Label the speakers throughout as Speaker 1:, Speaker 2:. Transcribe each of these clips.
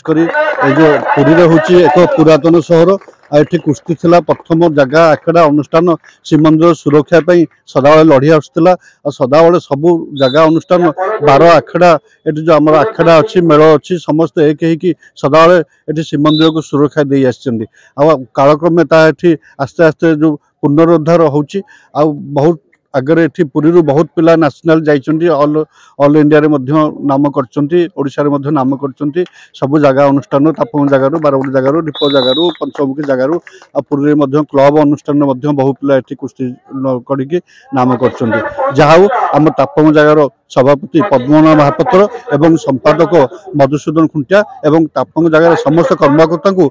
Speaker 1: କରି ଏ जो पुरी रे होची एक पुरातन सहर एठी कुश्ती थिला प्रथम जगह आखड़ा अनुष्ठान श्रीमंदिर सुरक्षा पई सदाबले लड़ी आसुला और सदाबले सबू जगह अनुष्ठान 12 आखड़ा एठी जो हमर आखड़ा अछि मेल अछि समस्त एक ही सदाबले एठी श्रीमंदिर को सुरक्षा दे आछिंदी आ कालक्रमे ता एठी आस्ते आस्ते जो पुनरुद्धार होची आ बहुत आगे एठी पुरी रु बहुत पिला नेशनल जाइछन्ती ऑल इंडिया रे मध्य नाम करछन्ती ओडिसा रे मध्य नाम करछन्ती सब जगह अनुष्ठान तापम जगह रु बारबडी जगह रु दीप जगह रु पंचमुखी जगह रु आ पुरी रे मध्य क्लब अनुष्ठान मध्य बहुत पिला एठी कुश्ती करिके नाम करछन्ती जाहाउ हम तापम जगह रो सभापति पद्मनाभ महापात्र एवं संपादक मधुसूदन खुंटिया एवं तापम जगह समस्त कर्मकर्ता को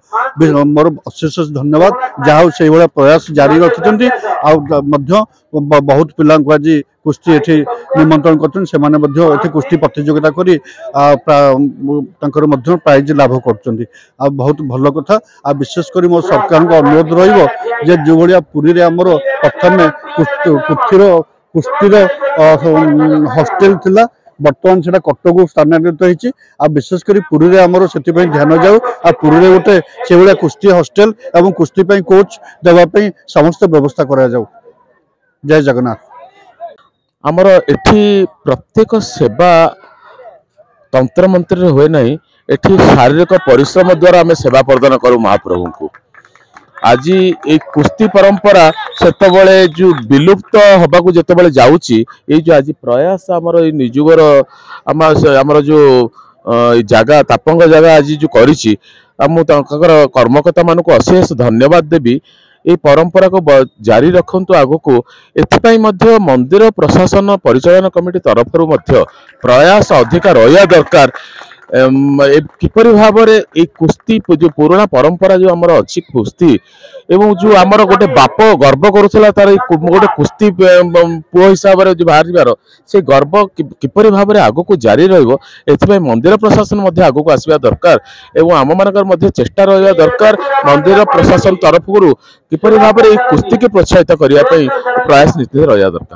Speaker 1: मोर अशेष धन्यवाद जाहाउ से भला प्रयास जारी रखिछन्ती आ मध्य बहुत पिला आज कुश्ती एठी निमंत्रण करछन से माने मध्य एठी कुश्ती प्रतियोगिता करी तांकर मध्य प्राइज लाभ करछन्ती आ बहुत भलो कथा आ विशेष करी मो सरकार को अनुरोध रहिबो जे जो भलिया पुरी रे हमर प्रथम कुश्ती हॉस्टेल थिला बर्तमान से कटक स्थानांतरित होती आ विशेष कर पुरी रे हमर से ध्यान जाऊ आ पुरी रे गोटे से भाया कुश्ती हॉस्टेल एवं कुश्ती कोच देवाई समस्त व्यवस्था करा जाऊ। जय जगन्नाथ।
Speaker 2: आमर एठी प्रत्येक सेवा तंत्र मंत्र हुए ना एठी शारीरिक परिश्रम द्वारा आम सेवा प्रदान करूँ महाप्रभु को। आज ये कुश्ती परंपरा सेतबले जो विलुप्त हवा को जेतबले जाउची ये जो आज प्रयास आमर निजुगर आमर जो जगह तापंग जगह आज जो करिछि कर्मकर्ता मान को अशेष धन्यवाद देवी। ये परंपरा को जारी रखंतु आगो को एथिपाई मध्य मंदिर प्रशासन परिचालन कमिटी तरफ प्रयास अधिक रहा दरकार। किपरि भाव में कुश्ती जो पुराना परंपरा जो आमर अच्छी कुश्ती एवं जो आमर गोटे बाप गर्व करुला तार गोटे कुश्ती पुओ हिसाब से बाहर से गर्व किपरि भाव में आगो को जारी रही मंदिर प्रशासन आगो को आसवा दरकार एवं आम मान चेष्टा रहा दरकार मंदिर प्रशासन तरफ किपरि भाव में कुश्ती की प्रोत्साहित करने प्रयास निश्चित रहा दरकार।